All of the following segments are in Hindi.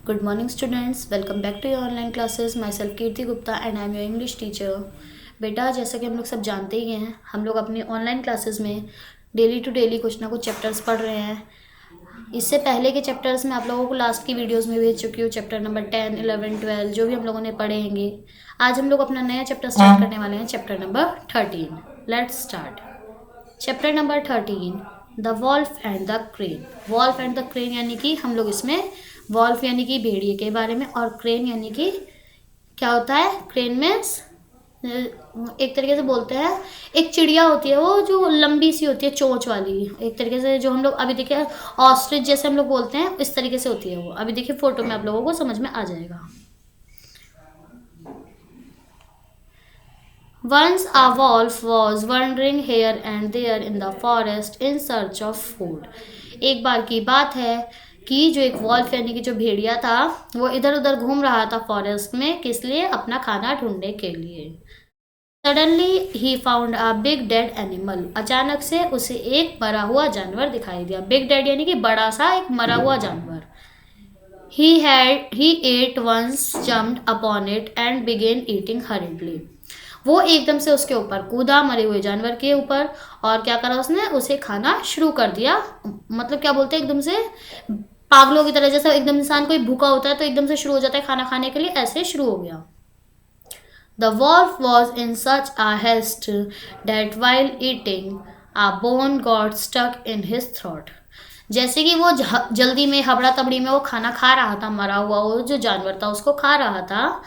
Good morning, students. Welcome back to your online classes. Myself Kirti Gupta and I am your English teacher. बेटा, जैसा कि हम लोग सब जानते ही हैं, हम लोग अपनी ऑनलाइन क्लासेस में डेली टू डेली कुछ ना कुछ चैप्टर्स पढ़ रहे हैं. इससे पहले के चैप्टर्स में आप लोगों को लास्ट की वीडियोस में भेज चुकी हूँ. चैप्टर नंबर 10, 11, 12 जो भी हम लोगों ने पढ़े हैंगे. आज हम लोग अपना नया चैप्टर स्टार्ट करने वाले हैं, chapter number 13. Let's start. Chapter number 13, the wolf and the crane. Wolf and the crane यानी कि हम लोग इसमें वॉल्फ यानी कि भेड़िए के बारे में और क्रेन यानी कि क्या होता है. क्रेन में एक तरीके से बोलते हैं एक चिड़िया होती है, वो जो लंबी सी होती है चोंच वाली, एक तरीके से जो हम लोग अभी देखिए ऑस्ट्रिच जैसे हम लोग बोलते हैं, इस तरीके से होती है वो. अभी देखिए फोटो में आप लोगों को समझ में आ जाएगा. Once a wolf was wandering here and there in the forest in search of food. एक बार की बात है कि जो एक वॉल्फ यानी कि जो भेड़िया था वो इधर उधर घूम रहा था फॉरेस्ट में, किस लिए? अपना खाना ढूंढने के लिए. Suddenly he found a big dead animal. अचानक से उसे एक मरा हुआ जानवर दिखाई दिया. बिग डेड यानी कि बड़ा सा एक मरा हुआ जानवर. He ate once, jumped upon it and began eating hurriedly. वो एकदम से उसके ऊपर कूदा, मरे हुए जानवर के ऊपर, और क्या करा उसने? उसे खाना शुरू कर दिया. मतलब क्या बोलते हैं, एकदम से पागलों की तरह, जैसा एकदम इंसान कोई भूखा होता है तो एकदम से शुरू हो जाता है खाना खाने के लिए, ऐसे शुरू हो गया. The wolf was in such a haste that while eating a bone got stuck in his throat. जैसे कि वो जल्दी में हबड़ा तबड़ी में वो खाना खा रहा था, मरा हुआ वो जो जानवर था उसको खा रहा था,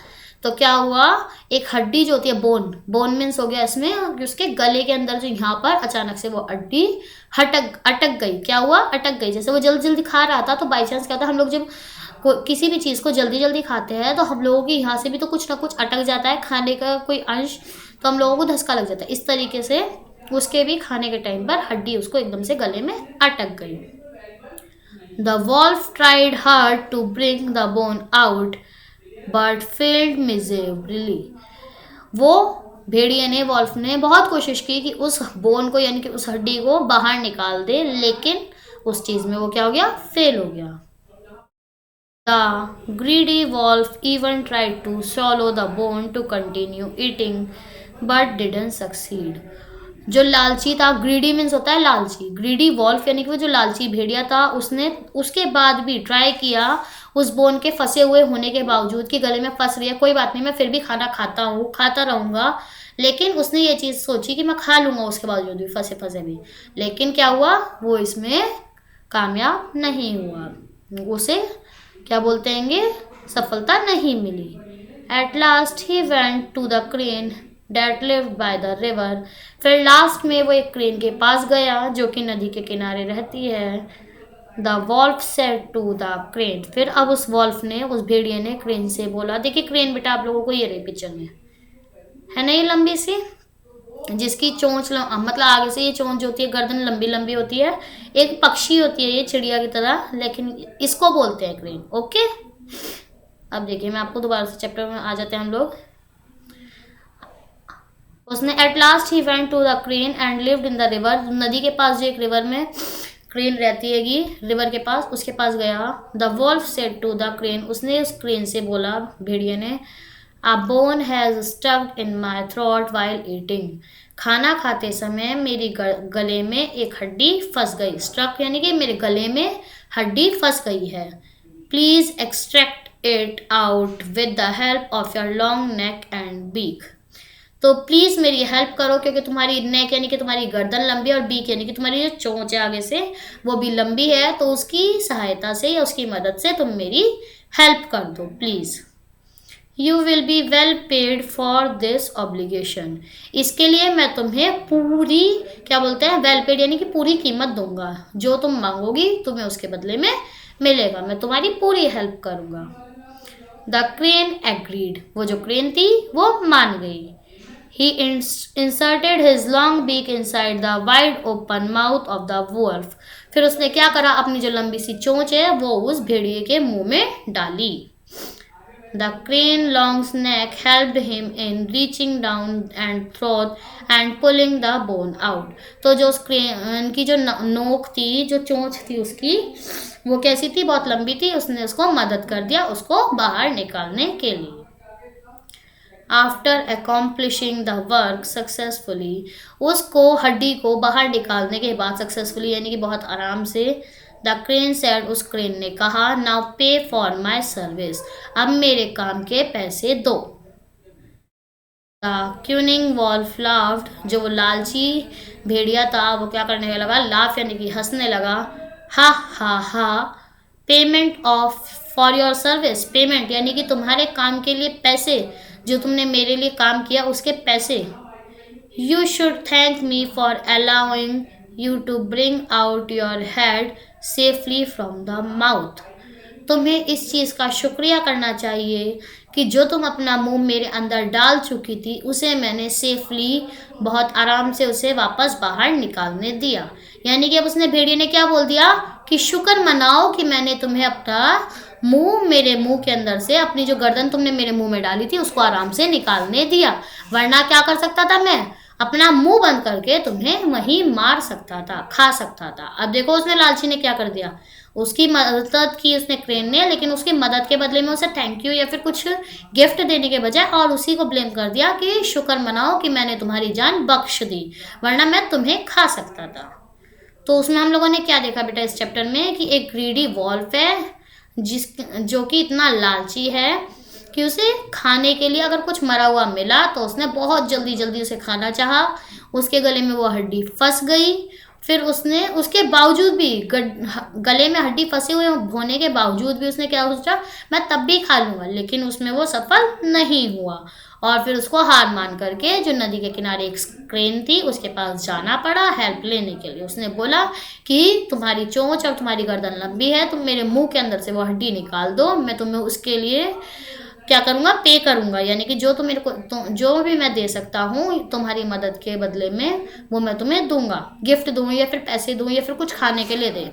तो क्या हुआ? एक हड्डी जो होती है, बोन मीन्स हो गया इसमें उसके गले के अंदर, जो यहाँ पर अचानक से वो हड्डी अटक गई. क्या हुआ? अटक गई. जैसे वो जल्दी जल्दी खा रहा था, तो बाई चांस क्या होता है, हम लोग जब किसी भी चीज़ को जल्दी जल्दी खाते हैं तो हम लोगों की यहाँ से भी तो कुछ ना कुछ अटक जाता है, खाने का कोई अंश, तो हम लोगों को धक्का लग जाता है. इस तरीके से उसके भी खाने के टाइम पर हड्डी उसको एकदम से गले में अटक गई. The wolf tried hard to bring the bone out but failed miserably. वो भेड़िए ने, वॉल्फ ने बहुत कोशिश की कि उस बोन को यानी कि उस हड्डी को बाहर निकाल दे, लेकिन उस चीज में वो क्या हो गया? फेल हो गया. The greedy wolf even tried to swallow the bone to continue eating but didn't succeed. जो लालची था, ग्रीडी मीन्स होता है लालची, ग्रीडी वॉल्फ यानी कि वो जो लालची भेड़िया था, उसने उसके बाद भी ट्राई किया, उस बोन के फंसे हुए होने के बावजूद कि गले में फंस रही है, कोई बात नहीं, मैं फिर भी खाना खाता रहूँगा, लेकिन उसने ये चीज़ सोची कि मैं खा लूँगा उसके बावजूद भी, फंसे फंसे भी. लेकिन क्या हुआ? वो इसमें कामयाब नहीं हुआ, उसे क्या बोलते हैं, सफलता नहीं मिली. At last he went to the crane that lived by the river. फिर लास्ट में वो एक क्रेन के पास गया जो कि नदी के किनारे रहती है. The wolf said to the crane. फिर अब उस वॉल्फ ने, उस भेड़िए ने क्रेन से बोला. देखिए क्रेन बेटा आप लोगों को ये रही पिक्चर में, है ना, ये लंबी सी, जिसकी चोंच मतलब आगे से ये चोंच जो होती है, गर्दन लंबी लंबी होती है, एक पक्षी होती है ये चिड़िया की तरह, लेकिन इसको बोलते हैं क्रेन. ओके, अब देखिए मैं आपको दोबारा से चैप्टर में आ जाते हैं हम लोग. उसने at last he went to the crane and lived in the river. नदी के पास जो एक रिवर में क्रेन रहती हैगी, रिवर के पास, उसके पास गया. The wolf said to the crane. उसने उस क्रेन से बोला, भेड़िए ने, a bone has stucked in my throat while eating. खाना खाते समय मेरी गले में एक हड्डी फंस गई. स्ट्रक यानी कि मेरे गले में हड्डी फंस गई है. Please extract it out with the help of your long neck and beak. तो प्लीज़ मेरी हेल्प करो, क्योंकि तुम्हारी नेक यानी कि तुम्हारी गर्दन लंबी है, और बीक यानी कि तुम्हारी जो चोंच है आगे से वो भी लंबी है, तो उसकी सहायता से या उसकी मदद से तुम मेरी हेल्प कर दो please. You will be well paid for this obligation. इसके लिए मैं तुम्हें पूरी, क्या बोलते हैं, वेल पेड यानी कि पूरी कीमत दूंगा. जो तुम मांगोगी तुम्हें उसके बदले में मिलेगा, मैं तुम्हारी पूरी हेल्प करूँगा. The crane agreed. वो जो क्रेन थी वो मान गई. He inserted his long beak inside the wide open mouth of the wolf. फिर उसने क्या करा? अपनी जो लंबी सी चोंच है वो उस भेड़िए के मुंह में डाली. The crane long's neck helped him in reaching down and throat and pulling the bone out. तो जो उस क्रेन की जो नोक थी, जो चोंच थी उसकी, वो कैसी थी, बहुत लंबी थी। उसने उसको मदद कर दिया उसको बाहर निकालने के लिए। आफ्टर अकॉम्प्लिशिंग द वर्क सक्सेसफुली, उसको हड्डी को बाहर निकालने के बाद सक्सेसफुली यानी कि बहुत आराम से, द क्रेन सेड, उस क्रेन ने कहा, नाउ पे फॉर माई सर्विस, अब मेरे काम के पैसे दो। द क्यूनिंग वॉल्फ लाफ्ड, जो वो लालची भेड़िया था वो क्या करने लगा, लाफ यानी कि हंसने लगा, हा हा हा, payment of for your service, payment यानी कि तुम्हारे काम के लिए पैसे, जो तुमने मेरे लिए काम किया उसके पैसे। You should thank me for allowing you to bring out your head safely from the mouth, तुम्हें इस चीज़ का शुक्रिया करना चाहिए कि जो तुम अपना मुंह मेरे अंदर डाल चुकी थी उसे मैंने सेफली, बहुत आराम से उसे वापस बाहर निकालने दिया। यानी कि अब उसने, भेड़िए ने क्या बोल दिया कि शुक्र मनाओ कि मैंने तुम्हें अपना मुंह, मेरे मुंह के अंदर से अपनी जो गर्दन तुमने मेरे मुंह में डाली थी उसको आराम से निकालने दिया, वरना क्या कर सकता था मैं, अपना मुंह बंद करके तुम्हें वहीं मार सकता था, खा सकता था। अब देखो उसने, लालची ने क्या कर दिया, उसकी मदद की उसने क्रेन ने, लेकिन उसकी मदद के बदले में उसे थैंक यू या फिर कुछ गिफ्ट देने के बजाय और उसी को ब्लेम कर दिया कि शुक्र मनाओ कि मैंने तुम्हारी जान बख्श दी, वरना मैं तुम्हें खा सकता था। तो उसमें हम लोगों ने क्या देखा बेटा इस चैप्टर में, कि एक ग्रीडी वॉल्फ है जो कि इतना लालची है कि उसे खाने के लिए अगर कुछ मरा हुआ मिला तो उसने बहुत जल्दी जल्दी उसे खाना चाहा। उसके गले में वो हड्डी फंस गई, फिर उसने उसके बावजूद भी, गले में हड्डी फंसे हुए होने के बावजूद भी उसने क्या सोचा, मैं तब भी खा लूँगा, लेकिन उसमें वो सफल नहीं हुआ। और फिर उसको हार मान करके जो नदी के किनारे एक क्रेन थी उसके पास जाना पड़ा हेल्प लेने के लिए। उसने बोला कि तुम्हारी चोंच और तुम्हारी गर्दन लंबी है, तुम मेरे मुंह के अंदर से वो हड्डी निकाल दो, मैं तुम्हें उसके लिए क्या करूँगा, पे करूँगा, यानी कि जो तुम मेरे को जो भी मैं दे सकता हूँ तुम्हारी मदद के बदले में वो मैं तुम्हें दूंगा, गिफ्ट दूँ या फिर पैसे दूँ या फिर कुछ खाने के लिए दे।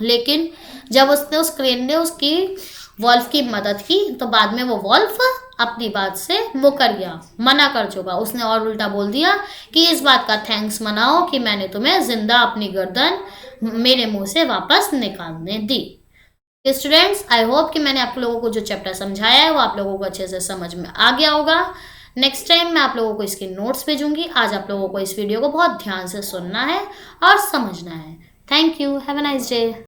लेकिन जब उसने, उस क्रेन ने उसकी वॉल्फ की मदद की तो बाद में वो वॉल्फ अपनी बात से मुकर गया, मना कर चुका। उसने और उल्टा बोल दिया कि इस बात का थैंक्स मनाओ कि मैंने तुम्हें जिंदा अपनी गर्दन मेरे मुंह से वापस निकालने दी। स्टूडेंट्स, आई होप कि मैंने आप लोगों को जो चैप्टर समझाया है वो आप लोगों को अच्छे से समझ में आ गया होगा। नेक्स्ट टाइम मैं आप लोगों को इसके नोट्स भेजूंगी। आज आप लोगों को इस वीडियो को बहुत ध्यान से सुनना है और समझना है। Thank you, have a nice day.